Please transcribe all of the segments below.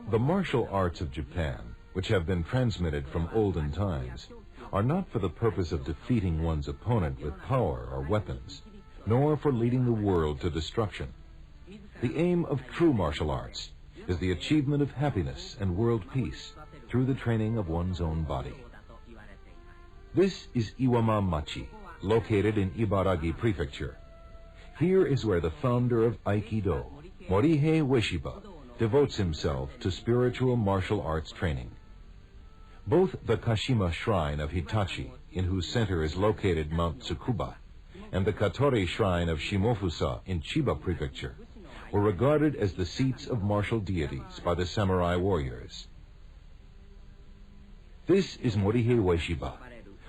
The martial arts of Japan, which have been transmitted from olden times, are not for the purpose of defeating one's opponent with power or weapons, nor for leading the world to destruction. The aim of true martial arts is the achievement of happiness and world peace through the training of one's own body. This is Iwama Machi, located in Ibaragi Prefecture. Here is where the founder of Aikido, Morihei Ueshiba, devotes himself to spiritual martial arts training. Both the Kashima Shrine of Hitachi, in whose center is located Mount Tsukuba, and the Katori Shrine of Shimofusa in Chiba Prefecture, were regarded as the seats of martial deities by the samurai warriors. This is Morihei Ueshiba,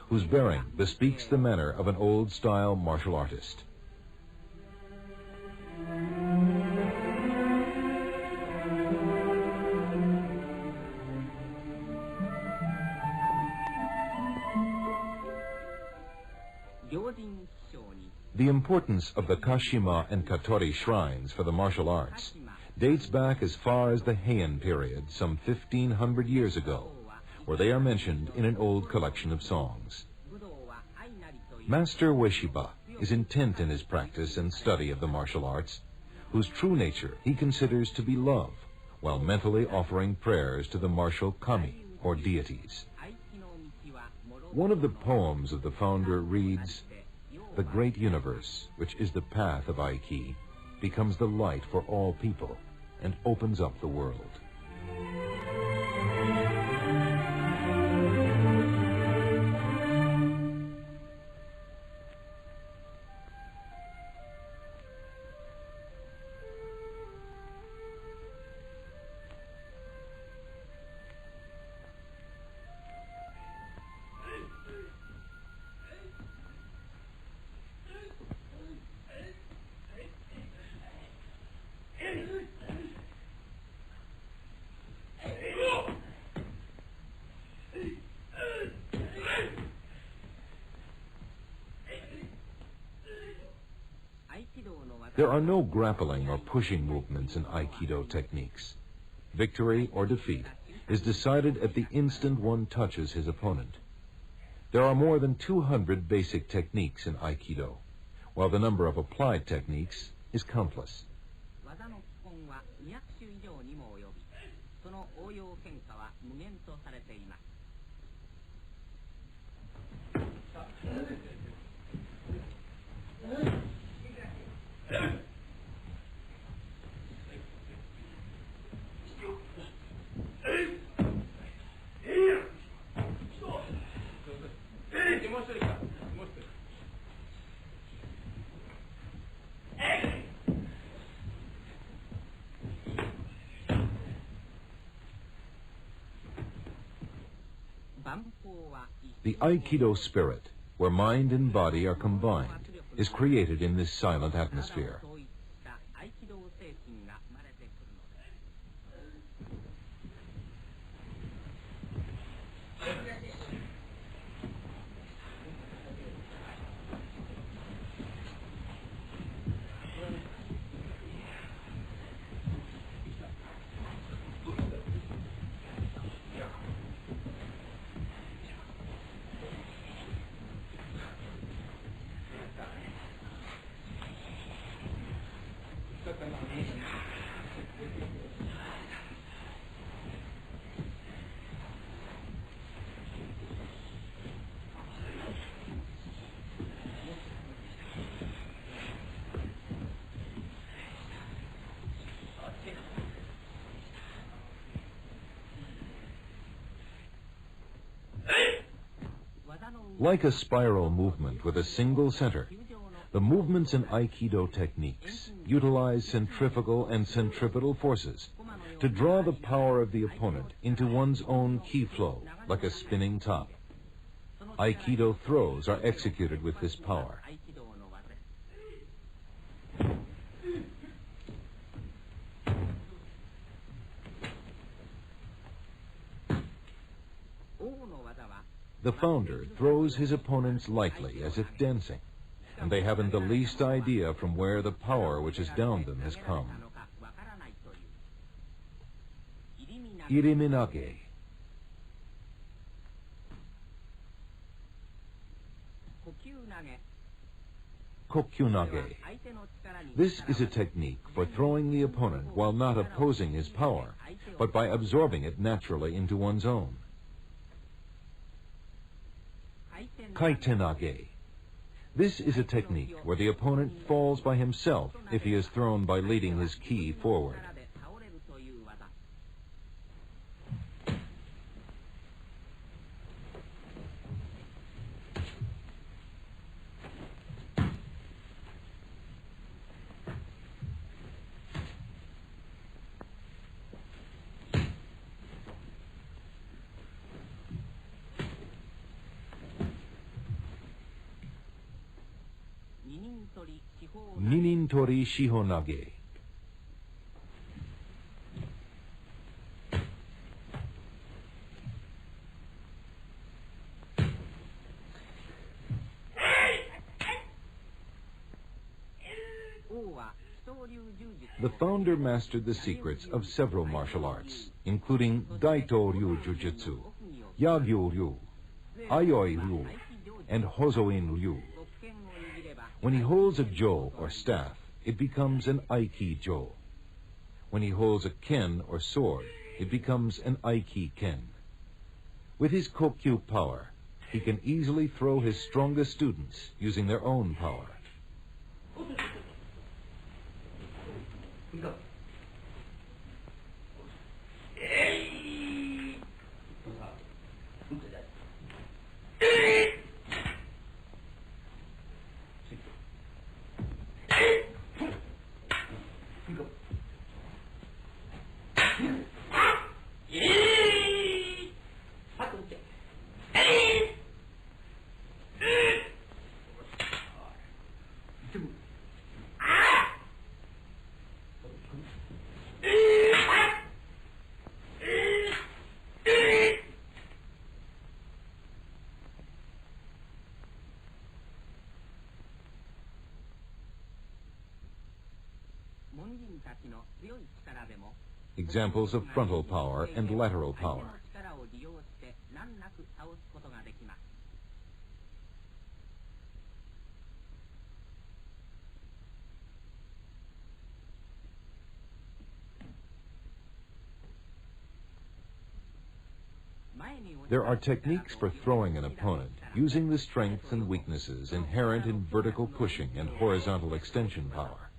whose bearing bespeaks the manner of an old-style martial artist. The importance of the Kashima and Katori shrines for the martial arts dates back as far as the Heian period, some 1,500 years ago, where they are mentioned in an old collection of songs. Master Ueshiba is intent in his practice and study of the martial arts, whose true nature he considers to be love, while mentally offering prayers to the martial kami, or deities. One of the poems of the founder reads, "The great universe, which is the path of Aiki, becomes the light for all people and opens up the world." There are no grappling or pushing movements in Aikido techniques. Victory or defeat is decided at the instant one touches his opponent. There are more than 200 basic techniques in Aikido, while the number of applied techniques is countless. The Aikido spirit, where mind and body are combined, is created in this silent atmosphere. Like a spiral movement with a single center, the movements in Aikido techniques utilize centrifugal and centripetal forces to draw the power of the opponent into one's own ki flow, like a spinning top. Aikido throws are executed with this power. The founder throws his opponents lightly, as if dancing, and they haven't the least idea from where the power which has downed them has come. iriminage, kokyunage. This is a technique for throwing the opponent while not opposing his power, but by absorbing it naturally into one's own. Kaitenage. This is a technique where the opponent falls by himself if he is thrown by leading his ki forward. Ninintori shihonage. The founder mastered the secrets of several martial arts, including Daito Ryu Jujutsu, Yagyu Ryu, Ayoi Ryu, and Hozoin Ryu. When he holds a jo or staff, it becomes an aiki jo. When he holds a ken or sword, it becomes an aiki ken. With his kokyu power, he can easily throw his strongest students using their own power. Examples of frontal power and lateral power. There are techniques for throwing an opponent using the strengths and weaknesses inherent in vertical pushing and horizontal extension power.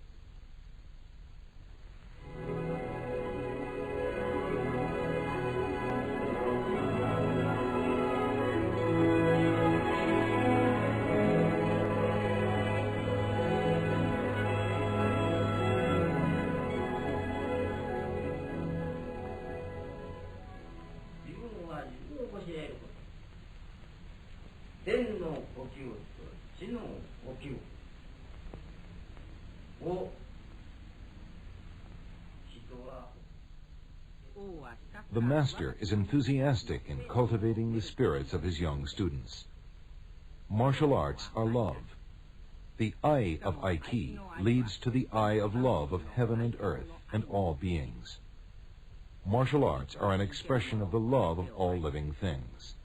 The master is enthusiastic in cultivating the spirits of his young students. Martial arts are love. The eye of Aiki leads to the eye of love of heaven and earth and all beings. Martial arts are an expression of the love of all living things.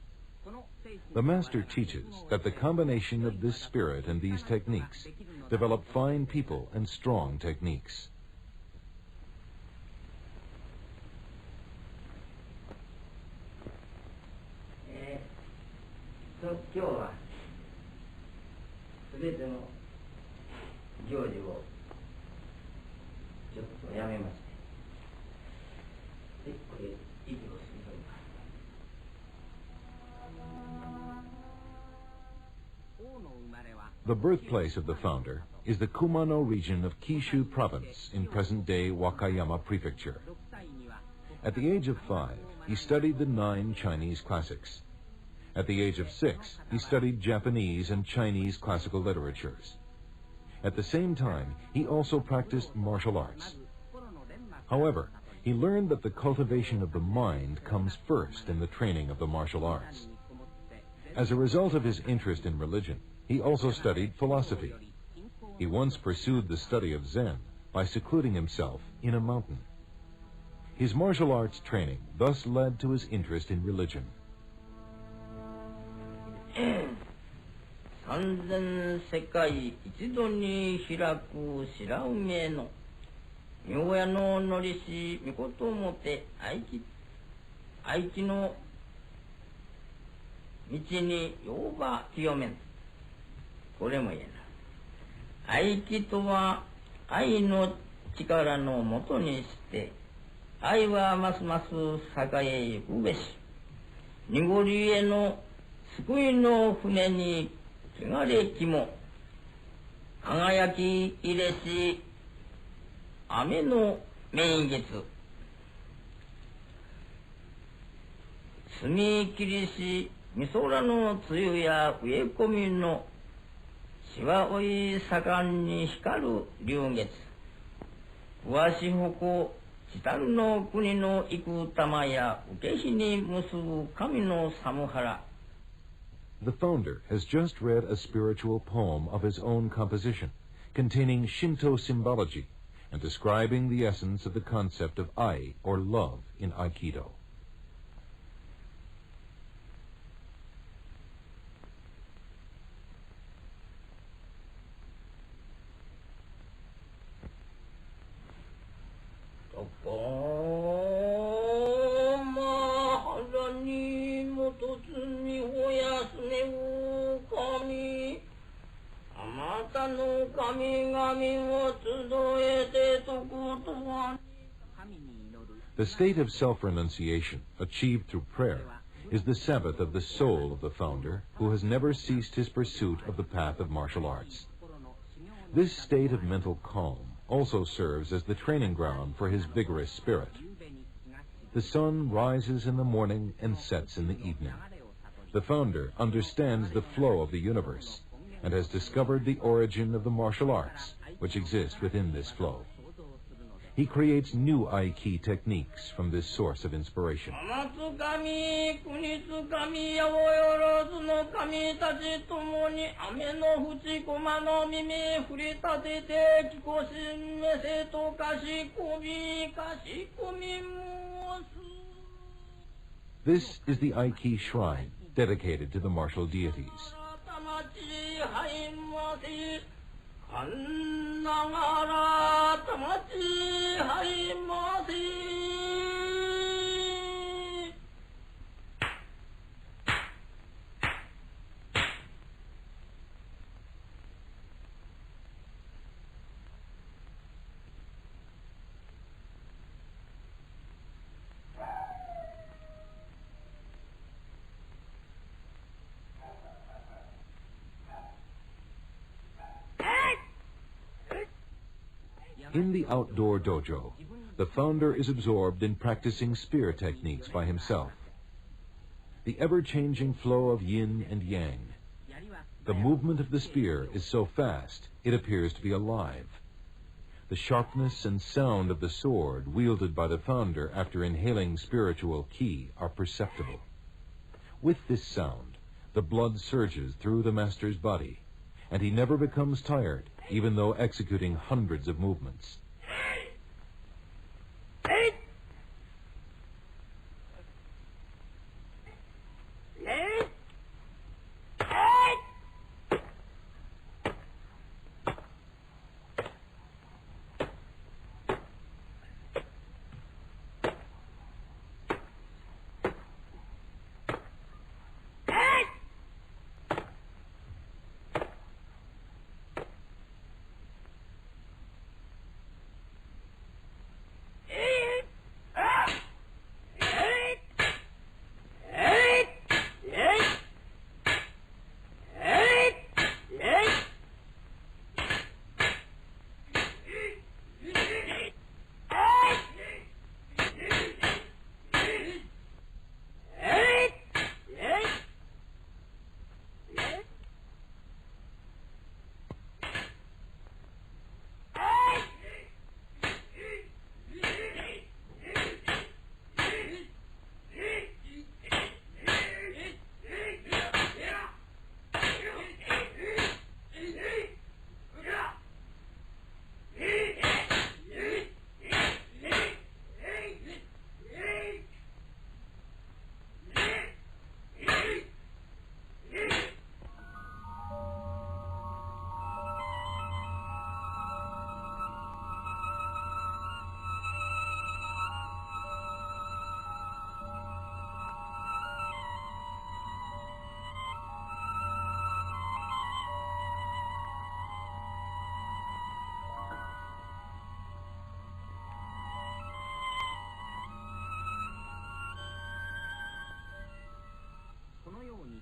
The master teaches that the combination of this spirit and these techniques develop fine people and strong techniques. The birthplace of the founder is the Kumano region of Kishu province in present-day Wakayama prefecture. At the age of 5, he studied the 9 Chinese classics. At the age of 6, he studied Japanese and Chinese classical literatures. At the same time, he also practiced martial arts. However, he learned that the cultivation of the mind comes first in the training of the martial arts. As a result of his interest in religion, he also studied philosophy. He once pursued the study of Zen by secluding himself in a mountain. His martial arts training thus led to his interest in religion. 三千世界一度に開く白梅の妙屋ののりしみこともて愛知の道にようば清めん。これも言えない。愛気とは愛の力のもとにして愛はますます栄えゆくべし。濁りへの救いの船に汚れきも輝き入れし雨の名月澄み切りしみそらの梅雨や植え込みのしわおい盛んに光る流月わしほこ来るの国の幾玉や受け火に結ぶ神の寒原。 The founder has just read a spiritual poem of his own composition, containing Shinto symbology and describing the essence of the concept of ai, or love, in Aikido. The state of self-renunciation, achieved through prayer, is the Sabbath of the soul of the founder, who has never ceased his pursuit of the path of martial arts. This state of mental calm also serves as the training ground for his vigorous spirit. The sun rises in the morning and sets in the evening. The founder understands the flow of the universe and has discovered the origin of the martial arts, which exist within this flow. He creates new Aiki techniques from this source of inspiration. This is the Aiki shrine dedicated to the martial deities. In the outdoor dojo, the founder is absorbed in practicing spear techniques by himself. The ever-changing flow of yin and yang. The movement of the spear is so fast, it appears to be alive. The sharpness and sound of the sword wielded by the founder after inhaling spiritual ki are perceptible. With this sound, the blood surges through the master's body, and he never becomes tired, even though executing hundreds of movements.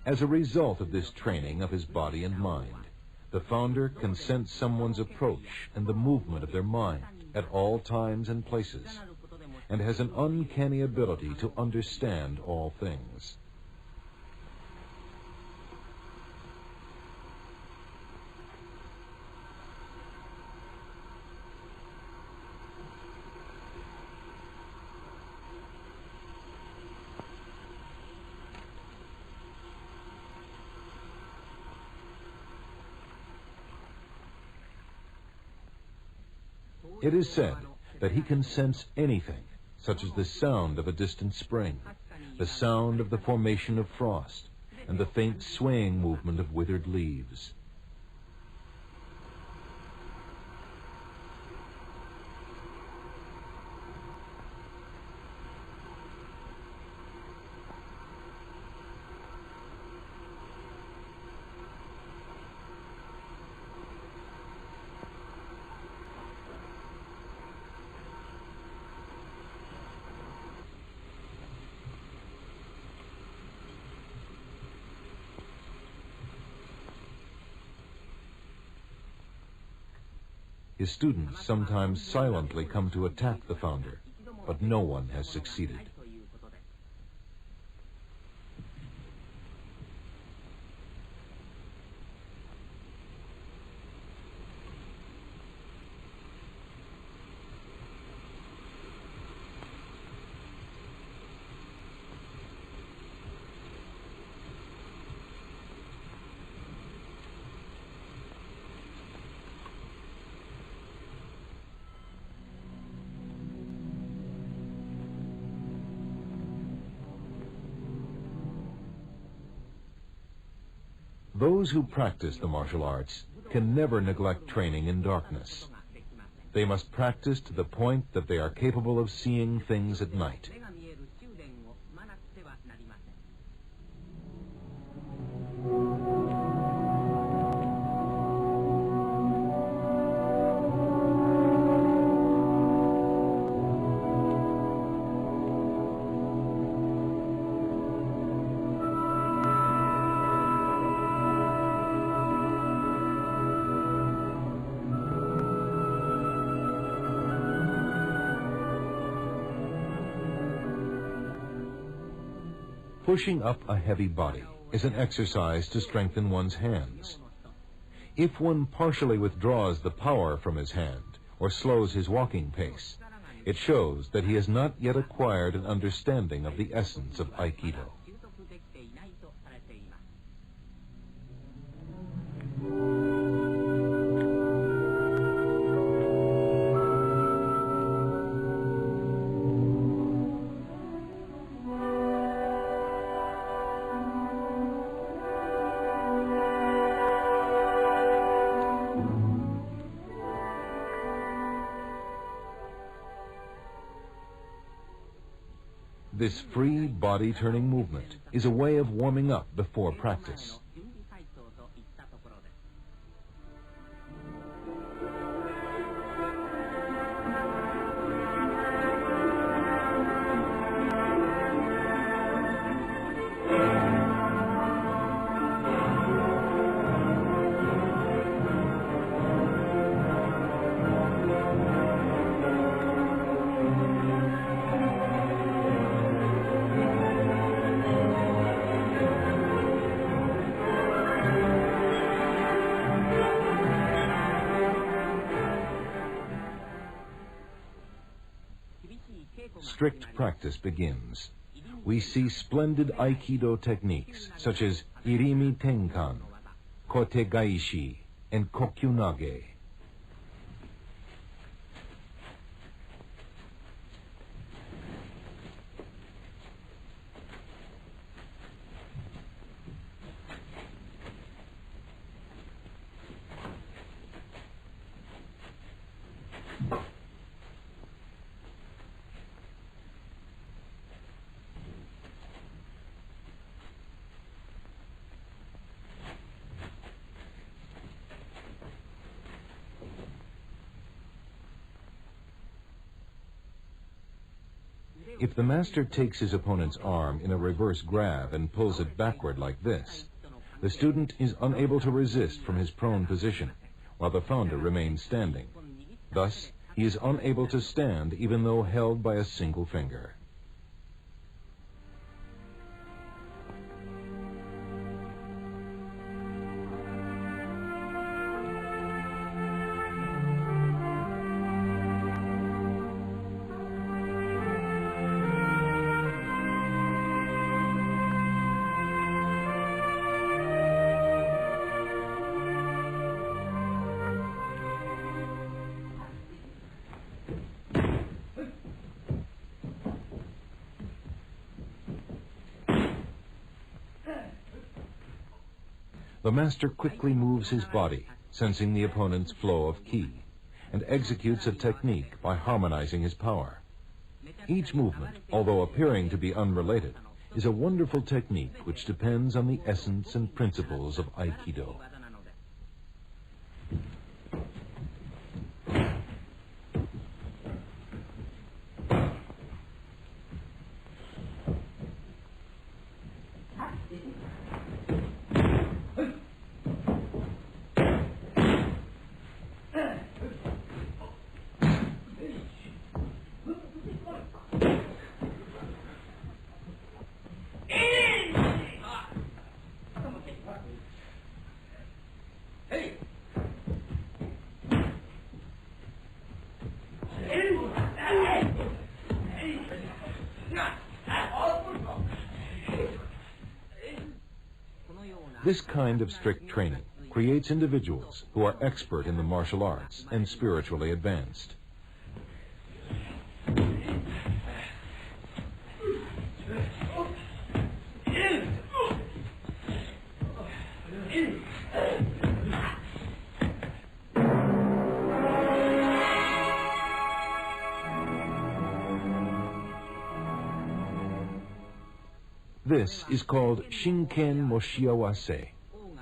As a result of this training of his body and mind, the founder can sense someone's approach and the movement of their mind at all times and places, and has an uncanny ability to understand all things. It is said that he can sense anything, such as the sound of a distant spring, the sound of the formation of frost, and the faint swaying movement of withered leaves. His students sometimes silently come to attack the founder, but no one has succeeded. Those who practice the martial arts can never neglect training in darkness. They must practice to the point that they are capable of seeing things at night. Pushing up a heavy body is an exercise to strengthen one's hands. If one partially withdraws the power from his hand or slows his walking pace, it shows that he has not yet acquired an understanding of the essence of Aikido. This free body-turning movement is a way of warming up before practice. Strict practice begins. We see splendid Aikido techniques such as Irimi Tenkan, Kote Gaishi, and Kokyunage. If the master takes his opponent's arm in a reverse grab and pulls it backward like this, the student is unable to resist from his prone position, while the founder remains standing. Thus, he is unable to stand even though held by a single finger. The master quickly moves his body, sensing the opponent's flow of ki, and executes a technique by harmonizing his power. Each movement, although appearing to be unrelated, is a wonderful technique which depends on the essence and principles of Aikido. This kind of strict training creates individuals who are expert in the martial arts and spiritually advanced. This is called Shinken Moshiawase,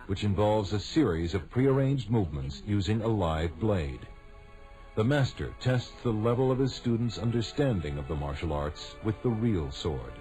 which involves a series of prearranged movements using a live blade. The master tests the level of his students' understanding of the martial arts with the real sword.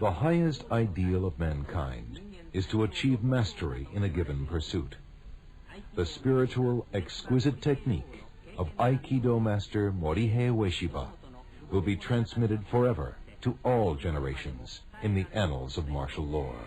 The highest ideal of mankind is to achieve mastery in a given pursuit. The spiritual, exquisite technique of Aikido master Morihei Ueshiba will be transmitted forever to all generations in the annals of martial lore.